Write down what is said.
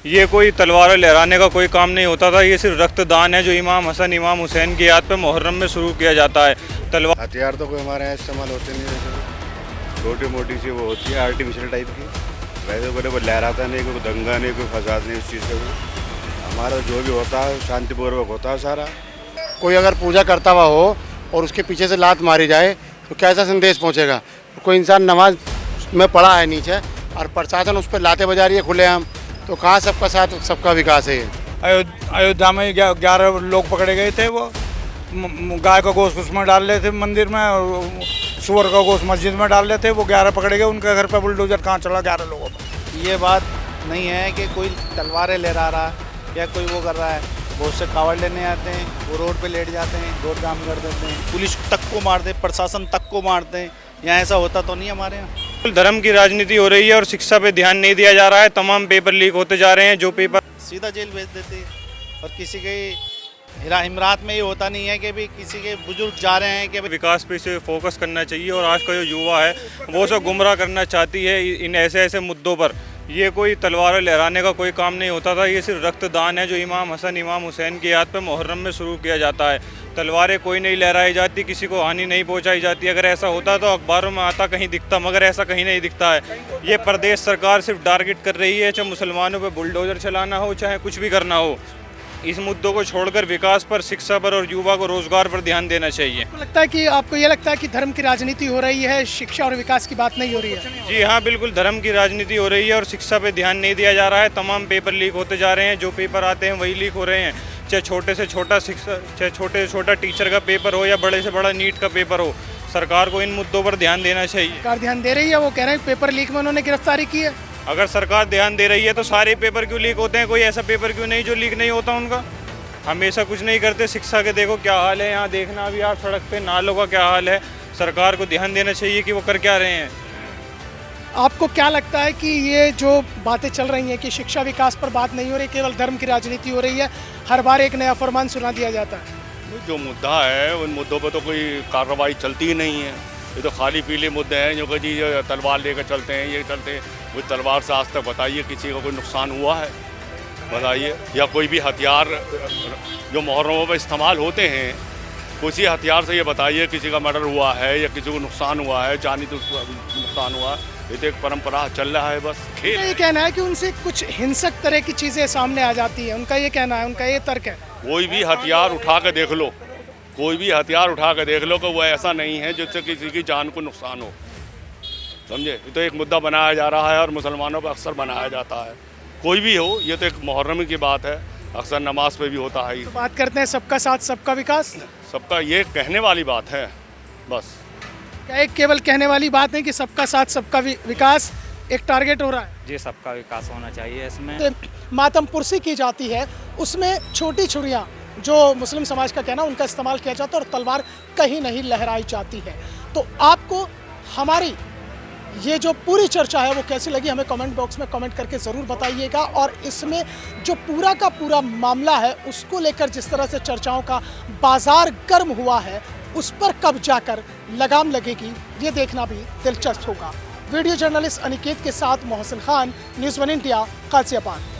ये कोई तलवार लहराने का कोई काम नहीं होता था, ये सिर्फ रक्तदान है जो इमाम हसन इमाम हुसैन की याद पे मुहर्रम में शुरू किया जाता है। तलवार हथियार तो कोई हमारे यहाँ इस्तेमाल होते नहीं, जैसे छोटी मोटी सी वो होती है आर्टिफिशियल टाइप की, वैसे कोई लहराता नहीं, कोई दंगा नहीं, कोई फसाद नहीं उस चीज़ का भी। हमारा जो भी होता है शांतिपूर्वक होता है सारा। कोई अगर पूजा करता हुआ हो और उसके पीछे से लात मारी जाए तो कैसा संदेश पहुंचेगा। कोई इंसान नमाज में पड़ा है नीचे और प्रशासन उस पर लाते बजा रही है खुलेआम, तो कहाँ सबका साथ सबका विकास है ये। अयोध्या में 11 लोग पकड़े गए थे, वो गाय का गोश्त उसमें डाल रहे थे मंदिर में और सुअर का गोश्त मस्जिद में डाल रहे थे, वो 11 पकड़े गए, उनके घर पर बुलडोजर कहाँ चला 11 लोगों पर। ये बात नहीं है कि कोई तलवारें लहरा रहा या कोई वो कर रहा है। बहुत से कावड़ लेने आते हैं, वो रोड पे लेट जाते हैं, रोड जाम कर देते हैं, पुलिस तक को मारते हैं, प्रशासन तक को मारते हैं। यहाँ ऐसा होता तो नहीं हमारे यहाँ। धर्म की राजनीति हो रही है और शिक्षा पे ध्यान नहीं दिया जा रहा है। तमाम पेपर लीक होते जा रहे हैं, जो पेपर सीधा जेल भेज देते हैं। और किसी के इमरात में ये होता नहीं है कि भी किसी के बुजुर्ग जा रहे हैं कि विकास पे से फोकस करना चाहिए। और आज का जो युवा है वो सब गुमराह करना चाहती है इन ऐसे ऐसे मुद्दों पर। ये कोई तलवार लहराने का कोई काम नहीं होता था, ये सिर्फ रक्तदान है जो इमाम हसन इमाम हुसैन की याद पे मुहर्रम में शुरू किया जाता है। तलवारें कोई नहीं लहराई जाती, किसी को हानि नहीं पहुंचाई जाती। अगर ऐसा होता तो अखबारों में आता, कहीं दिखता, मगर ऐसा कहीं नहीं दिखता है। ये प्रदेश सरकार सिर्फ टारगेट कर रही है, चाहे मुसलमानों पे बुलडोजर चलाना हो, चाहे कुछ भी करना हो। इस मुद्दों को छोड़कर विकास पर, शिक्षा पर और युवा को रोजगार पर ध्यान देना चाहिए। लगता है कि आपको ये लगता है कि धर्म की राजनीति हो रही है, शिक्षा और विकास की बात नहीं हो रही है। जी हाँ, बिल्कुल धर्म की राजनीति हो रही है और शिक्षा पे ध्यान नहीं दिया जा रहा है। तमाम पेपर लीक होते जा रहे हैं, जो पेपर आते हैं वही लीक हो रहे हैं। चाहे छोटे से छोटा शिक्षा, चाहे छोटे से छोटा टीचर का पेपर हो या बड़े से बड़ा नीट का पेपर हो, सरकार को इन मुद्दों पर ध्यान देना चाहिए। सरकार ध्यान दे रही है, वो कह रहे हैं पेपर लीक में उन्होंने गिरफ्तारी की है। अगर सरकार ध्यान दे रही है तो सारे पेपर क्यों लीक होते हैं? कोई ऐसा पेपर क्यों नहीं जो लीक नहीं होता उनका? हमेशा कुछ नहीं करते। शिक्षा के देखो क्या हाल है, यहाँ देखना अभी आप सड़क पे नालों का क्या हाल है। सरकार को ध्यान देना चाहिए कि वो कर क्या रहे हैं। आपको क्या लगता है कि ये जो बातें चल रही हैं कि शिक्षा विकास पर बात नहीं हो रही, केवल धर्म की राजनीति हो रही है, हर बार एक नया फरमान सुना दिया जाता है? जो मुद्दा है उन मुद्दों पर तो कोई कार्रवाई चलती ही नहीं है। ये तो खाली पीले मुद्दे हैं जो कि जी तलवार लेकर चलते हैं, ये चलते हैं। वो तलवार से आज तक बताइए किसी को कोई नुकसान हुआ है? बताइए। या कोई भी हथियार जो मुहर्रमों पर इस्तेमाल होते हैं, किसी हथियार से ये बताइए किसी का मर्डर हुआ है या किसी को नुकसान हुआ है, जानी तो नुकसान हुआ। ये तो एक परंपरा चल रहा है, बस खेल। ये कहना है कि उनसे कुछ हिंसक तरह की चीज़ें सामने आ जाती हैं, उनका ये कहना है, उनका ये तर्क है। कोई भी हथियार उठा कर देख लो, कोई भी हथियार उठा कर देख लो कि वो ऐसा नहीं है जिससे किसी की जान को नुकसान हो। समझे? ये तो एक मुद्दा बनाया जा रहा है और मुसलमानों पर अक्सर बनाया जाता है। कोई भी हो, ये तो एक मुहर्रम की बात है, अक्सर नमाज पे भी होता है। तो बात करते हैं सबका साथ सबका विकास। सबका ये कहने वाली बात है बस। क्या एक केवल कहने वाली बात नहीं कि सबका साथ सबका विकास एक टारगेट हो रहा है? जी, सबका विकास होना चाहिए इसमें। तो मातम पुरसी की जाती है, उसमें छोटी छुरियाँ जो मुस्लिम समाज का कहना उनका इस्तेमाल किया जाता है और तलवार कहीं नहीं लहराई जाती है। तो आपको हमारी ये जो पूरी चर्चा है वो कैसी लगी, हमें कमेंट बॉक्स में कमेंट करके ज़रूर बताइएगा। और इसमें जो पूरा का पूरा मामला है उसको लेकर जिस तरह से चर्चाओं का बाजार गर्म हुआ है, उस पर कब जाकर लगाम लगेगी ये देखना भी दिलचस्प होगा। वीडियो जर्नलिस्ट अनिकेत के साथ मोहसिन खान, न्यूज़ 1 इंडिया, गाजियाबाद।